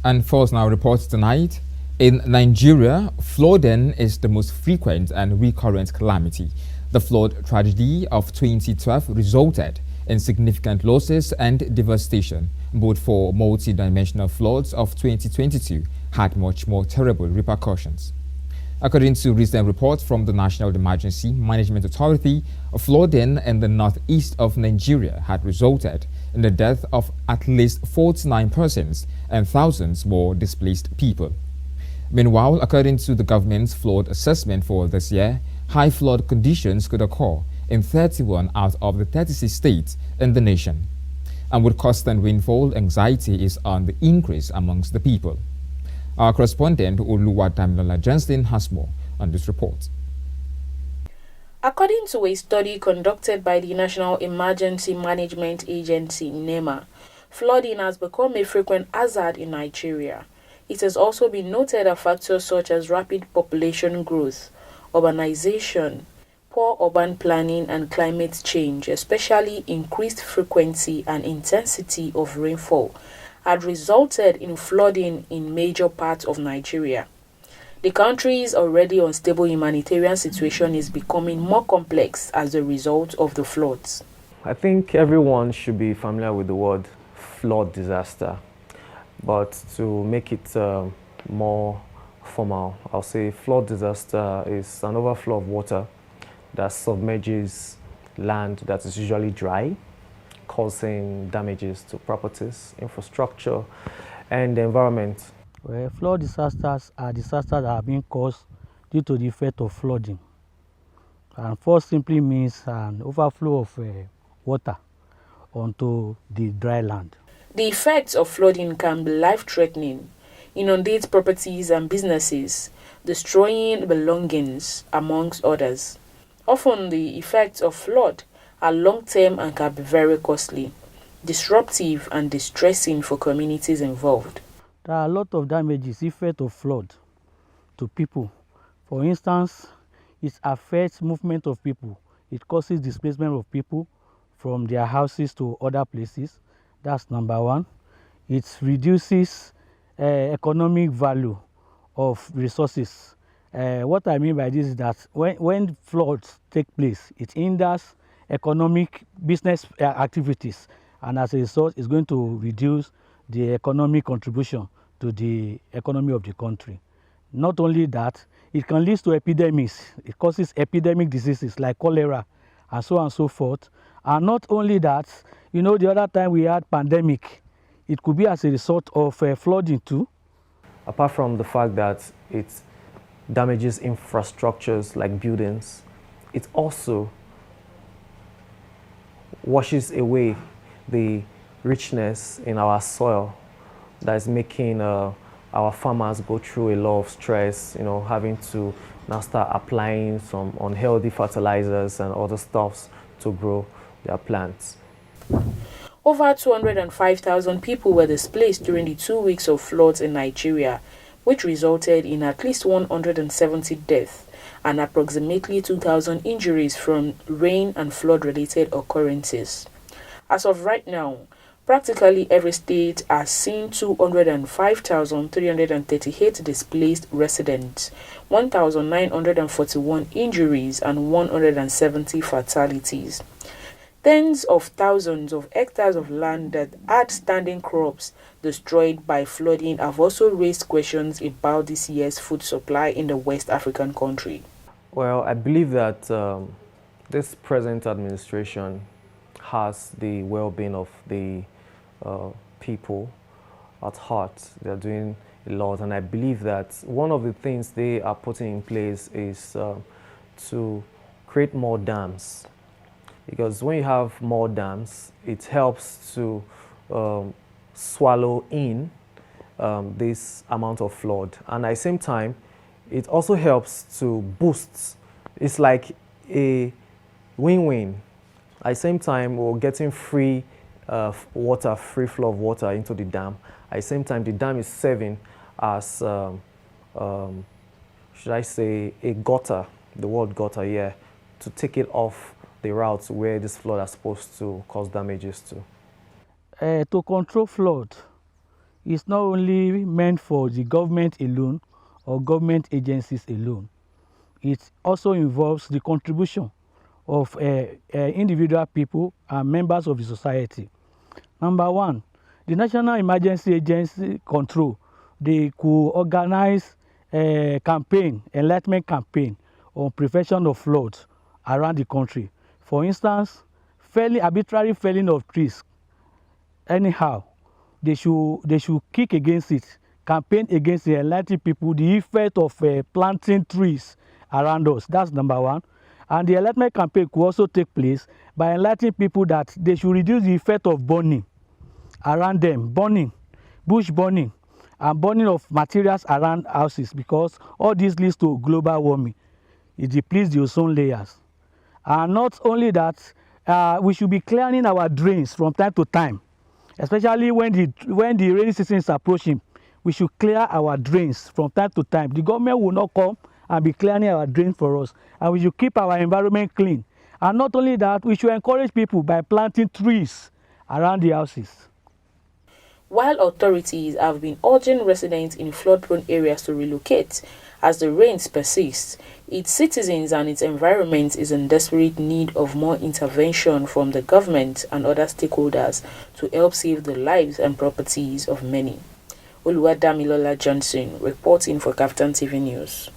And Force Now reports tonight, in Nigeria, flooding is the most frequent and recurrent calamity. The flood tragedy of 2012 resulted in significant losses and devastation, but for multi-dimensional floods of 2022 had much more terrible repercussions. According to recent reports from the National Emergency Management Authority, flooding in the northeast of Nigeria had resulted in the death of at least 49 persons and thousands more displaced people. Meanwhile, according to the government's flood assessment for this year, high flood conditions could occur in 31 out of the 36 states in the nation. And with constant rainfall, anxiety is on the increase amongst the people. Our correspondent Oluwadamilola Johnston has more on this report. According to a study conducted by the National Emergency Management Agency (NEMA), flooding has become a frequent hazard in Nigeria. It has also been noted that factors such as rapid population growth, urbanization, poor urban planning and climate change, especially increased frequency and intensity of rainfall, had resulted in flooding in major parts of Nigeria. The country's already unstable humanitarian situation is becoming more complex as a result of the floods. I think everyone should be familiar with the word flood disaster, but to make it more formal, I'll say flood disaster is an overflow of water that submerges land that is usually dry, causing damages to properties, infrastructure, and the environment. Well, flood disasters are disasters that are being caused due to the effect of flooding. And flood simply means an overflow of water onto the dry land. The effects of flooding can be life-threatening, inundate properties and businesses, destroying belongings, amongst others. Often the effects of flood are long-term and can be very costly, disruptive and distressing for communities involved. There are a lot of damages, effect of flood to people. For instance, it affects movement of people. It causes displacement of people from their houses to other places. That's number one. It reduces economic value of resources. What I mean by this is that when floods take place, it hinders economic business activities, and as a result, it's going to reduce the economic contribution to the economy of the country. Not only that, it can lead to epidemics. It causes epidemic diseases like cholera and so on and so forth. And not only that, you know, the other time we had pandemic, it could be as a result of flooding too. Apart from the fact that it damages infrastructures like buildings, it also washes away the richness in our soil that is making our farmers go through a lot of stress, you know, having to now start applying some unhealthy fertilizers and other stuffs to grow their plants. Over 205,000 people were displaced during the 2 weeks of floods in Nigeria, which resulted in at least 170 deaths and approximately 2,000 injuries from rain and flood-related occurrences. As of right now, practically every state has seen 205,338 displaced residents, 1,941 injuries, and 170 fatalities. Tens of thousands of hectares of land that had standing crops destroyed by flooding have also raised questions about this year's food supply in the West African country. Well, I believe that this present administration has the well-being of the people at heart. They're doing a lot, and I believe that one of the things they are putting in place is to create more dams, because when you have more dams, it helps to swallow in this amount of flood, and at the same time it also helps to boost. It's like a win-win. At the same time, we're getting free water, free flow of water into the dam. At the same time, the dam is serving as, should I say, a gutter, the word gutter here, to take it off the routes where this flood is supposed to cause damages to. To control flood, is not only meant for the government alone or government agencies alone. It also involves the contribution of individual people and members of the society. Number one, the National Emergency Agency Control, they could organize a campaign, enlightenment campaign on prevention of floods around the country. For instance, arbitrary felling of trees, anyhow, they should kick against it, campaign against it, enlighten people the effect of planting trees around us. That's number one. And the enlightenment campaign could also take place by enlightening people that they should reduce the effect of burning around them, bush burning, and burning of materials around houses, because all this leads to global warming. It depletes the ozone layers. And not only that, we should be clearing our drains from time to time, especially when the rainy season is approaching. We should clear our drains from time to time. The government will not come and be clearing our drains for us, and we should keep our environment clean. And not only that, we should encourage people by planting trees around the houses. While authorities have been urging residents in flood-prone areas to relocate as the rains persist, its citizens and its environment is in desperate need of more intervention from the government and other stakeholders to help save the lives and properties of many. Oluwadamilola Johnson reporting for KAFTAN TV News.